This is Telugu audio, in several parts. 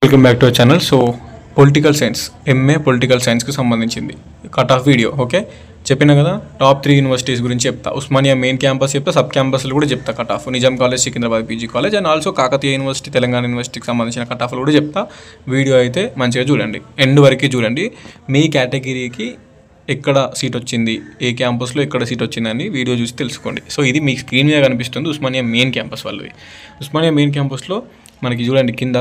Welcome back to our channel. So political science MA political సైన్స్కి సంబంధించింది కట్ ఆఫ్ వీడియో. ఓకే, చెప్పిన కదా టాప్ 3 యూనివర్సిటీస్ గురించి చెప్తా. ఉస్మానియా మెయిన్ క్యాంపస్ చెప్తా, సబ్ క్యాంపస్లు కూడా చెప్తా cut off. Nizam college, Secunderabad PG college and also Kakatiya university, Telangana యూనివర్సిటీకి సంబంధించిన కట్ ఆఫ్లు కూడా చెప్తా. వీడియో అయితే మంచిగా చూడండి, ఎండ్ వరకు చూడండి. మీ కేటగిరీకి ఎక్కడ సీట్ వచ్చింది, ఏ క్యాంపస్లో ఎక్కడ సీట్ వచ్చిందని వీడియో చూసి తెలుసుకోండి. సో ఇది మీకు స్క్రీన్ మీద కనిపిస్తుంది ఉస్మానియా మెయిన్ క్యాంపస్ వాళ్ళది. ఉస్మానియా మెయిన్ క్యాంపస్లో మనకి చూడండి కింద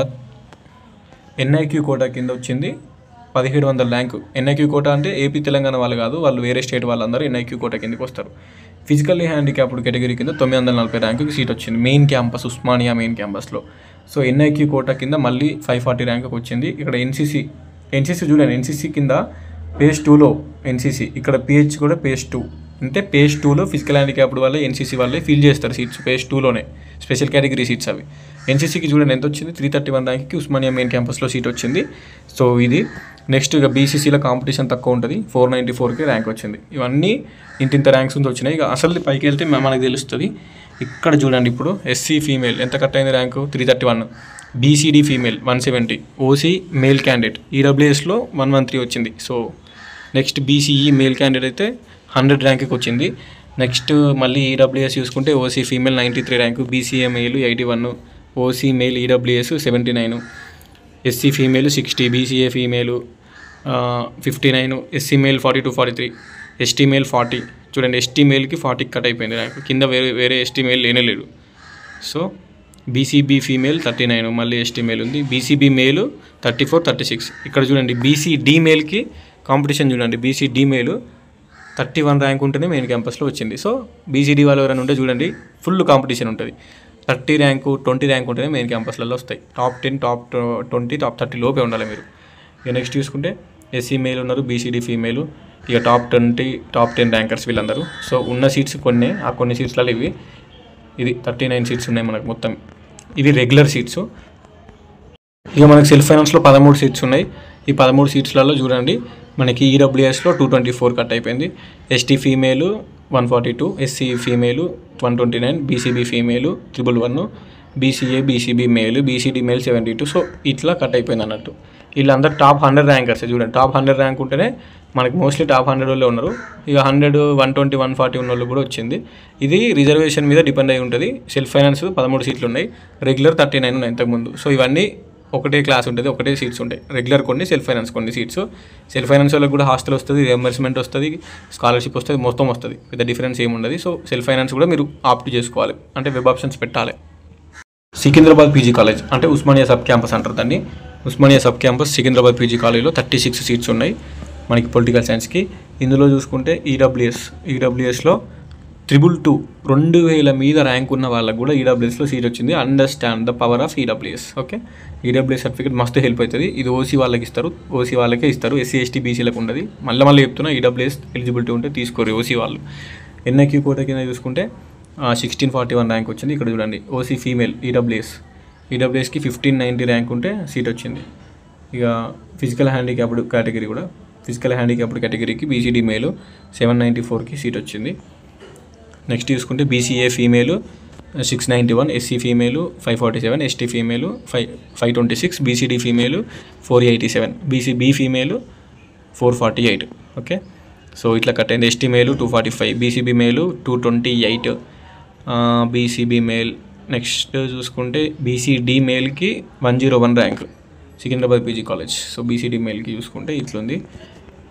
ఎన్ఐక్యూ కోటా కింద వచ్చింది 1700 ర్యాంకు. ఎన్ఐక్యూ కోటా అంటే ఏపీ తెలంగాణ వాళ్ళు కాదు, వాళ్ళు వేరే స్టేట్ వాళ్ళందరూ ఎన్ఐక్యూ కోటా కిందకి వస్తారు. ఫిజికల్లీ హ్యాండిక్యాప్డ్ కేటగిరీ కింద 940 ర్యాంకుకి సీట్ వచ్చింది మెయిన్ క్యాంపస్ ఉస్మానియా మెయిన్ క్యాంపస్లో. సో ఎన్ఐక్యూ కోటా కింద మళ్ళీ 540 ర్యాంకుకి వచ్చింది. ఇక్కడ ఎన్సీసీ చూడండి, ఎన్సీసీ కింద పేజ్ 2లో ఎన్సీసీ, ఇక్కడ పిహెచ్ కూడా పేజ్ 2 అంటే పేజ్ 2లో ఫిజికల్ హ్యాండిక్యాప్డ్ వాళ్ళే ఎన్సీసీ వాళ్ళే ఫిల్ చేస్తారు సీట్స్ పేజ్ 2లోనే, స్పెషల్ కేటగిరీ సీట్స్ అవి. ఎన్సీసీకి చూడండి ఎంత వచ్చింది, 331 ర్యాంక్కి ఉస్మానియా మెయిన్ క్యాంపస్లో సీట్ వచ్చింది. సో ఇది నెక్స్ట్ ఇక బీసీసీలో కాంపిటీషన్ తక్కువ ఉంటుంది, 494కి ర్యాంక్ వచ్చింది. ఇవన్నీ ఇంత ర్యాంక్స్ నుంచి వచ్చినాయి. ఇక అసలు పైకి వెళ్తే మనకు తెలుస్తుంది. ఇక్కడ చూడండి ఇప్పుడు ఎస్సీ ఫీమేల్ ఎంత కట్ అయింది rank, 331. BCD female 170, OC male candidate ఈడబ్ల్యూఎస్లో 113 వచ్చింది. So next BCE male candidate అయితే 100 ర్యాంక్కి వచ్చింది. నెక్స్ట్ మళ్ళీ ఈడబ్ల్యూఎస్ చూసుకుంటే OC female 93 rank, BCA male 81, OC male EWS 79, SC female 60, BCA female 59, SC male 42, 43, ST male 40. చూడండి ఎస్టీ మేల్కి 40 కట్ అయిపోయింది ర్యాంక్, కింద వేరే ఎస్టీ మేల్ లేనేలేడు. సో బీసీబీ ఫీమేల్ 39, మళ్ళీ ఎస్టీ మేల్ ఉంది. BCB male 34, 36. ఇక్కడ చూడండి బీసీడీ మేల్కి కాంపిటీషన్ చూడండి, బీసీడీ మేల్ 31 ర్యాంక్ ఉంటేనే మెయిన్ క్యాంపస్లో వచ్చింది. సో బీసీడీ వాళ్ళు ఎవరైనా ఉంటే చూడండి ఫుల్ కాంపిటీషన్ ఉంటుంది. 30 ర్యాంకు 20 ర్యాంక్ ఉంటేనే మెయిన్ క్యాంపస్లలో వస్తాయి. టాప్ 10, టాప్ 20, టాప్ 30 లోపే ఉండాలి మీరు. ఇక నెక్స్ట్ చూసుకుంటే ఎస్సీ మేల్ ఉన్నారు, బీసీడీ ఫీమేల్, ఇక టాప్ 20, టాప్ 10 ర్యాంకర్స్ వీళ్ళందరూ. సో ఉన్న సీట్స్ కొన్ని, ఆ కొన్ని సీట్స్లలో ఇది 39 సీట్స్ ఉన్నాయి మనకు మొత్తం. ఇవి రెగ్యులర్ సీట్స్. ఇక మనకి సెల్ఫ్ ఫైనాన్స్లో 13 సీట్స్ ఉన్నాయి. ఈ 13 సీట్స్లలో చూడండి మనకి ఈడబ్ల్యూఎస్లో 224 కట్ అయిపోయింది, ST female 142, SC female 129, BCB female 111, BCA BCB మేలు, బీసీడీ మేల్ 72. సో ఇట్లా కట్ అయిపోయింది అన్నట్టు. వీళ్ళందరూ టాప్ 100 ర్యాంకర్స్. చూడండి టాప్ 100 ర్యాంక్ ఉంటేనే మనకి మోస్ట్లీ టాప్ 100 వాళ్ళే ఉన్నారు. ఇక 100, 120, 140 ఉన్న వాళ్ళు కూడా వచ్చింది. ఇది రిజర్వేషన్ మీద డిపెండ్ అయి ఉంటుంది. సెల్ఫ్ ఫైనాన్స్ 13 సీట్లు ఉన్నాయి, రెగ్యులర్ 39 ఉన్నాయి ఇంతకుముందు. సో ఇవన్నీ ఒకటే క్లాస్ ఉంటుంది, ఒకటే సీట్స్ ఉంటాయి. రెగ్యులర్ కొన్ని, సెల్ఫ్ ఫైనాన్స్ కొన్ని సీట్స్. సెల్ఫ్ ఫైనాన్స్ వాళ్ళకి కూడా హాస్టల్ వస్తుంది, రియంబర్స్మెంట్ వస్తుంది, స్కాలర్షిప్ వస్తుంది, మొత్తం వస్తుంది, పెద్ద డిఫరెన్స్ ఏముండదు. సో సెల్ఫ్ ఫైనాన్స్ కూడా మీరు ఆప్ట్ చేసుకోవాలి, అంటే వెబ్ ఆప్షన్స్ పెట్టాలి. సికింద్రాబాద్ పీజీ కాలేజ్ అంటే ఉస్మానియా సబ్ క్యాంపస్ అంటారు దాన్ని. Osmania sub campus Secunderabad PG కాలేజ్లో 36 సీట్స్ ఉన్నాయి మనకి పొలిటికల్ సైన్స్కి. ఇందులో చూసుకుంటే ఈడబ్ల్యూఎస్లో 222, 2000 మీద ర్యాంక్ ఉన్న వాళ్ళకు కూడా ఈడబ్ల్యూఎస్లో సీట్ వచ్చింది. Understand the power of EWS. Okay, EWS certificate మస్తు హెల్ప్ అవుతుంది. ఇది ఓసీ వాళ్ళకి ఇస్తారు, ఓసీ వాళ్ళకే ఇస్తారు, ఎస్సీ ఎస్టీ బీసీలకు ఉండదు. మళ్ళీ చెప్తున్నా, ఈడబ్ల్యూఎస్ ఎలిజిబిలిటీ ఉంటే తీసుకోరు ఓసీ వాళ్ళు. ఎన్ఐక్యూ కోటా కింద చూసుకుంటే 1641 ర్యాంక్ వచ్చింది. ఇక్కడ చూడండి ఓసీ ఫీమేల్ ఈడబ్ల్యూఎస్కి 1590 ర్యాంక్ ఉంటే సీట్ వచ్చింది. ఇక ఫిజికల్ హ్యాండిక్యాప్డ్ కేటగిరీకి బీసీడీ మేలు 794కి సీట్ వచ్చింది. నెక్స్ట్ చూసుకుంటే BCA female 691, SC female 547, ST female 526, BCD female 487, BCB female 448. Okay, so ఇట్లా కట్ అయింది. ST male 245, BCB male 228, BCB male. Next చూసుకుంటే బీసీడీ మేల్కి 101 rank Secunderabad PG college. So BCD మేల్కి చూసుకుంటే ఇట్లుంది.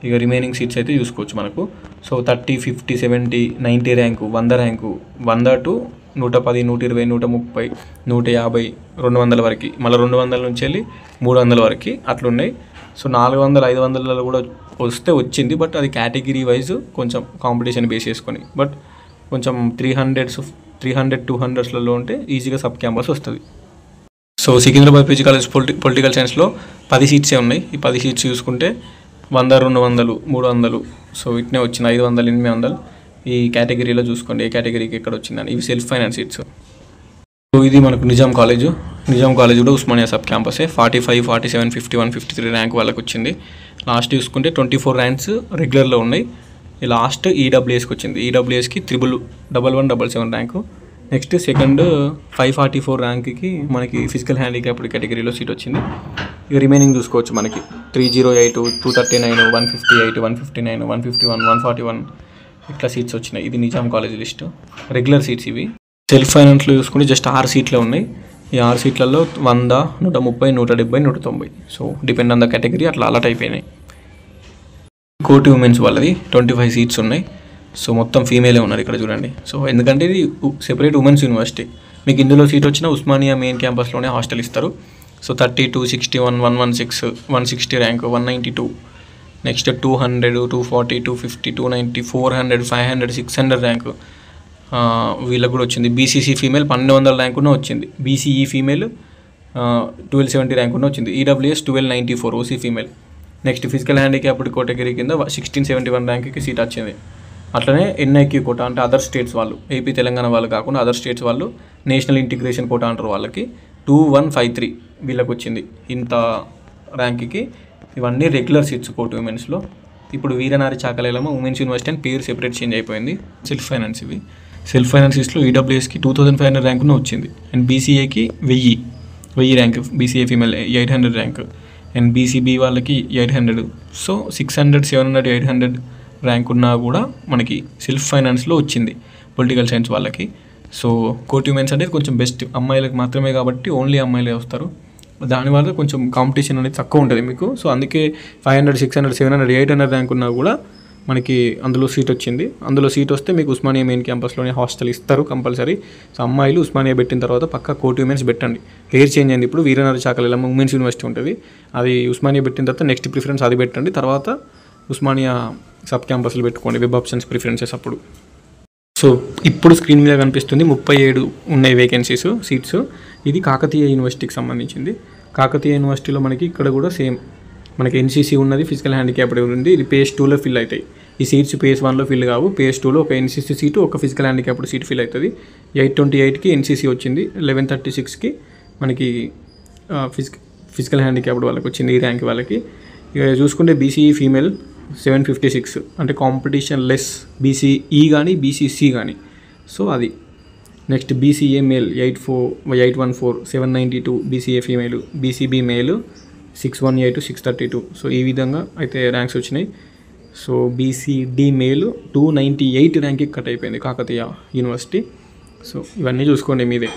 ఇక రిమైనింగ్ సీట్స్ అయితే చూసుకోవచ్చు మనకు. సో 30, 50, 70, 90 ర్యాంకు, 100 ర్యాంకు, 100 to 110, 120, 130, 150, 200 వరకు, మళ్ళీ 200 నుంచి వెళ్ళి 300 వరకు అట్లున్నాయి. సో 400, 500 కూడా వచ్చింది, బట్ అది కేటగిరీ వైజ్ కొంచెం కాంపిటీషన్ బేస్ చేసుకొని. బట్ కొంచెం 300, 200స్లలో ఉంటే ఈజీగా సబ్ క్యాంపస్ వస్తుంది. So Secunderabad PG college political సైన్స్లో 10 సీట్సే ఉన్నాయి. ఈ 10 సీట్స్ చూసుకుంటే 100, 200, 300, సో ఇట్నే వచ్చింది. 500, 800 ఈ కేటగిరీలో చూసుకోండి, ఏ కేటగిరీకి ఎక్కడ వచ్చిందని. ఇవి సెల్ఫ్ ఫైనాన్స్ సీట్స్. సో ఇది మనకు నిజాం కాలేజ్ కూడా ఉస్మానియా సబ్ క్యాంపసే. 45, 47, 51, 53 ర్యాంక్ వాళ్ళకి వచ్చింది. లాస్ట్ చూసుకుంటే 24 ర్యాంక్స్ రెగ్యులర్లో ఉన్నాయి. లాస్ట్ ఈడబ్ల్యూఎస్కి వచ్చింది. ఈడబ్ల్యూఎస్కి 1177 ర్యాంకు. నెక్స్ట్ సెకండ్ 544 ర్యాంక్కి మనకి ఫిజికల్ హ్యాండిక్యాప్డ్ కేటగిరీలో సీట్ వచ్చింది. ఇక రిమైనింగ్ చూసుకోవచ్చు మనకి 308, 239, 158, 159, 151, 141 ఇట్లా సీట్స్ వచ్చినాయి. ఇది Nizam college list, regular seats ఇవి. సెల్ఫ్ ఫైనాన్స్లో చూసుకుంటే జస్ట్ 6 సీట్లే ఉన్నాయి. ఈ 6 సీట్లలో 100, 130, 170, 190. So depend on the category అట్లా అలాట్ అయిపోయినాయి. కోటి ఉమెన్స్ వాళ్ళది 25 సీట్స్ ఉన్నాయి. సో మొత్తం ఫీమేలే ఉన్నారు ఇక్కడ చూడండి. సో ఎందుకంటే ఇది సెపరేట్ ఉమెన్స్ యూనివర్సిటీ. మీకు ఇందులో సీట్ వచ్చినా ఉస్మానియా మెయిన్ క్యాంపస్లోనే హాస్టల్ ఇస్తారు. సో 32, 61, 116, 160 ర్యాంక్, 192, నెక్స్ట్ 200, 240, 250, 290, 400, 500, 600 ర్యాంకు వీళ్ళకు కూడా వచ్చింది. బీసీసీ ఫీమేల్ 1200 ర్యాంక్ ఉన్న వచ్చింది. బీసీఈ ఫీమేల్ 1270 ర్యాంక్ ఉన్న వచ్చింది. EWS 1294 OC female. Next physical handicapped category కింద 1671 ర్యాంక్కి సీట్ వచ్చింది. అట్లనే ఎన్ఐక్యూ కోటా అంటే అదర్ స్టేట్స్ వాళ్ళు, ఏపీ తెలంగాణ వాళ్ళు కాకుండా అదర్ స్టేట్స్ వాళ్ళు నేషనల్ ఇంటిగ్రేషన్ కోటా అంటారు వాళ్ళకి 2153 వీళ్ళకి వచ్చింది ఇంత ర్యాంక్కి. ఇవన్నీ రెగ్యులర్ సీట్స్ కోటి ఉమెన్స్లో. ఇప్పుడు వీరనారి చాకలేలమ్మ ఉమెన్స్ యూనివర్సిటీ అని పేరు సెపరేట్ చేంజ్ అయిపోయింది. సెల్ఫ్ ఫైనాన్స్ ఇవి. సెల్ఫ్ ఫైనాన్సెస్లో ఈడబ్ల్యూఎస్కి 2500 ర్యాంకున వచ్చింది. అండ్ బీసీఏకి 1000 rank, BCA female 800 rank. And BCB వాళ్ళకి 800. సో 600, 700, 800 ర్యాంక్ ఉన్నా కూడా మనకి సెల్ఫ్ ఫైనాన్స్లో వచ్చింది పొలిటికల్ సైన్స్ వాళ్ళకి. సో కోటి ఉమెన్స్ అనేది కొంచెం బెస్ట్, అమ్మాయిలకు మాత్రమే కాబట్టి ఓన్లీ అమ్మాయిలే వస్తారు. దానివల్ల కొంచెం కాంపిటీషన్ అనేది తక్కువ ఉంటుంది మీకు. సో అందుకే 500, 600, 700, 800 ర్యాంక్ ఉన్నా కూడా మనకి అందులో సీట్ వచ్చింది. అందులో సీట్ వస్తే మీకు ఉస్మానియా మెయిన్ క్యాంపస్లోనే హాస్టల్ ఇస్తారు కంపల్సరీ. సో అమ్మాయిలు ఉస్మానియా పెట్టిన తర్వాత పక్కా కోటి ఉమెన్స్ పెట్టండి. పేరు చేంజ్ అయింది, ఇప్పుడు వీరనారి చాకలేలమ్మ ఉమెన్స్ యూనివర్సిటీ ఉంటుంది. అది ఉస్మానియా పెట్టిన తర్వాత నెక్స్ట్ ప్రిఫరెన్స్ అది పెట్టండి. తర్వాత ఉస్మానియా సబ్ క్యాంపస్లు పెట్టుకోండి, వెబ్ ఆప్షన్స్ ప్రిఫరెన్సెస్ అప్పుడు. సో ఇప్పుడు స్క్రీన్ మీద కనిపిస్తుంది 37 ఉన్నాయి వేకెన్సీస్ సీట్స్. ఇది కాకతీయ యూనివర్సిటీకి సంబంధించింది. కాకతీయ యూనివర్సిటీలో మనకి ఇక్కడ కూడా సేమ్ మనకి ఎన్సీసీ ఉన్నది, ఫిజికల్ హ్యాండిక్యాప్డ్ ఉంది. ఇది పేజ్ 2లో ఫిల్ అవుతాయి. ఈ సీట్స్ పేజ్ 1లో ఫిల్ కావు. పేజ్ 2లో ఒక ఎన్సీసీ సీటు, ఒక ఫిజికల్ హ్యాండిక్యాప్డ్ సీట్ ఫిల్ అవుతుంది. 828కి ఎన్సీసీ వచ్చింది, 1136కి మనకి ఫిజికల్ హ్యాండిక్యాప్డ్ వాళ్ళకి వచ్చింది ఈ ర్యాంక్ వాళ్ళకి. ఇక చూసుకుంటే బీసీఈ ఫీమేల్ 756 అంటే కాంపిటీషన్ లెస్ బీసీఈ కానీ బీసీసీ కానీ. సో అది next BCA male 814, 792 BCA female. BCB male 618, 632. So ఈ విధంగా అయితే ర్యాంక్స్ వచ్చినాయి. సో బీసీడీ మేల్ 298 ర్యాంక్కి కట్ అయిపోయింది కాకతీయ యూనివర్సిటీ. సో ఇవన్నీ చూసుకోండి మీదే.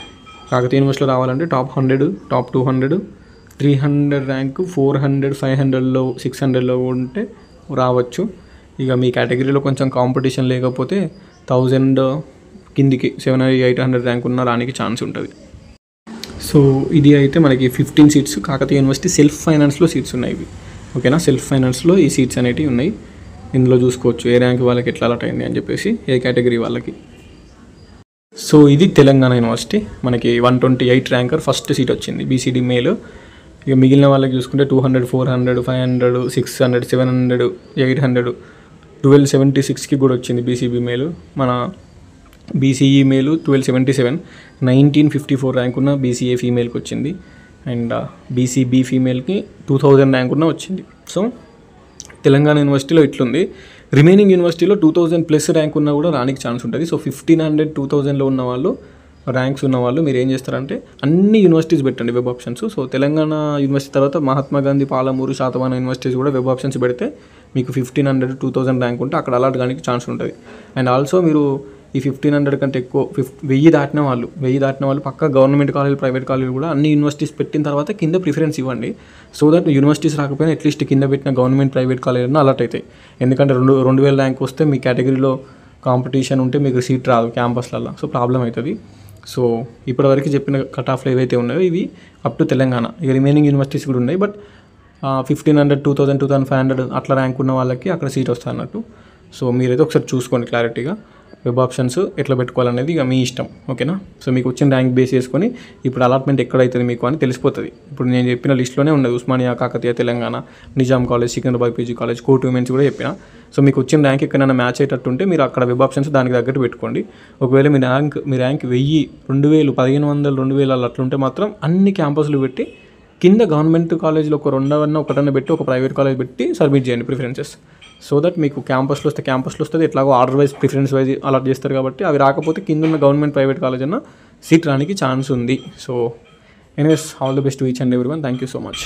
కాకతీయ యూనివర్సిటీలో రావాలంటే టాప్ 100, టాప్ 200, 300 ర్యాంక్, 400, 500లో 600లో ఉంటే రావచ్చు. ఇక మీ కేటగిరీలో కొంచెం కాంపిటీషన్ లేకపోతే 1000 కిందికి 700, 800 ర్యాంక్ ఉన్న రానికి ఛాన్స్ ఉంటుంది. సో ఇది అయితే మనకి 15 సీట్స్ కాకతీయ యూనివర్సిటీ సెల్ఫ్ ఫైనాన్స్లో సీట్స్ ఉన్నాయి ఇవి. ఓకేనా, సెల్ఫ్ ఫైనాన్స్లో ఈ సీట్స్ అనేటివి ఉన్నాయి. ఇందులో చూసుకోవచ్చు ఏ ర్యాంక్ వాళ్ళకి ఎట్లా అలాట్ అయింది అని చెప్పేసి, ఏ కేటగిరీ వాళ్ళకి. సో ఇది తెలంగాణ యూనివర్సిటీ మనకి 128 ర్యాంకర్ ఫస్ట్ సీట్ వచ్చింది బీసీడీ మేల్. ఇక మిగిలిన వాళ్ళకి చూసుకుంటే 200, 400, 500, 600, 700, 800, 1276కి కూడా వచ్చింది బీసీబీ మేలు. మన బీసీఈ మేలు 1277, 1954 ర్యాంక్ ఉన్న బీసీఏ ఫీమేల్కి వచ్చింది. అండ్ బీసీబీ ఫీమేల్కి 2000 ర్యాంక్ ఉన్న వచ్చింది. సో తెలంగాణ యూనివర్సిటీలో ఇట్లుంది. రిమైనింగ్ యూనివర్సిటీలో 2000+ ర్యాంక్ ఉన్నా కూడా రానికి ఛాన్స్ ఉంటుంది. సో 1500, 2000లో ఉన్న వాళ్ళు, ర్యాంక్స్ ఉన్నవాళ్ళు మీరు ఏం చేస్తారంటే అన్ని యూనివర్సిటీస్ పెట్టండి web options. So Telangana university తర్వాత మహాత్మా గాంధీ, పాలమూరు, శాతవాహన యూనివర్సిటీస్ కూడా వెబ్ ఆప్షన్స్ పెడితే మీకు 1500, 2000 ర్యాంక్ ఉంటే అక్కడ అలాట్ కానీ ఛాన్స్ ఉంటుంది. అండ్ ఆల్సో మీరు ఈ 1500 కంటే ఎక్కువ 1000 దాటిన వాళ్ళు పక్కా గవర్నమెంట్ కాలేజ్, ప్రైవేట్ కాలేజ్ కూడా అన్ని యూనివర్సిటీస్ పెట్టిన తర్వాత కింద ప్రిఫరెన్స్ ఇవ్వండి. సో దట్ యూనివర్సిటీస్ రాకపోయినా అట్లీస్ట్ కింద పెట్టిన గవర్నమెంట్, ప్రైవేట్ కాలేజ్ అన్న అలాట్ అవుతాయి. ఎందుకంటే 2000 ర్యాంక్ వస్తే మీ కేటగిరీలో కాంపిటీషన్ ఉంటే మీకు సీట్ రాదు క్యాంపస్లలో. సో ప్రాబ్లం అవుతుంది. సో ఇప్పటివరకు చెప్పిన కట్ ఆఫ్లు ఏవైతే ఉన్నాయో ఇవి అప్ టు తెలంగాణ. ఇక రిమైనింగ్ యూనివర్సిటీస్ కూడా ఉన్నాయి. బట్ 1500, 2000, 2500 అట్లా ర్యాంక్ ఉన్న వాళ్ళకి అక్కడ సీట్ వస్తుంది అన్నట్టు. సో మీరైతే ఒకసారి చూసుకోండి క్లారిటీగా వెబ్ ఆప్షన్స్ ఎట్లా పెట్టుకోవాలనేది ఇక మీ ఇష్టం. ఓకేనా. సో మీకు వచ్చిన ర్యాంక్ బేస్ చేసుకొని ఇప్పుడు అలాట్మెంట్ ఎక్కడైతుంది మీకు అని తెలిసిపోతుంది. ఇప్పుడు నేను చెప్పిన లిస్ట్లోనే ఉన్నది Osmania, Kakatiya, Telangana, Nizam college, Secunderabad PG college, court women's కూడా చెప్పిన. సో మీకు వచ్చిన ర్యాంక్ ఎక్కడైనా మ్యాచ్ అయ్యేటట్టు ఉంటే మీరు అక్కడ వెబ్ ఆప్షన్స్ దానికి తగ్గట్టు పెట్టుకోండి. ఒకవేళ మీ ర్యాంక్ 1000, 2000, 1500, 2000 అట్లుంటే మాత్రం అన్ని క్యాంపస్లు పెట్టి కింద గవర్నమెంట్ కాలేజ్లో ఒక 2 ఒకటన్నా పెట్టి ఒక ప్రైవేట్ కాలేజ్ పెట్టి సబ్మిట్ చేయండి ప్రిఫరెన్సెస్. సో దట్ మీకు క్యాంపస్లో వస్తుంది. ఎట్లాగో order wise, preference wise allot చేస్తారు కాబట్టి అవి రాకపోతే కింద ఉన్న గవర్నమెంట్, ప్రైవేట్ కాలేజ్ అన్న సీట్ రానికి ఛాన్స్ ఉంది. So anyways, all the best to each and everyone. Thank you so much.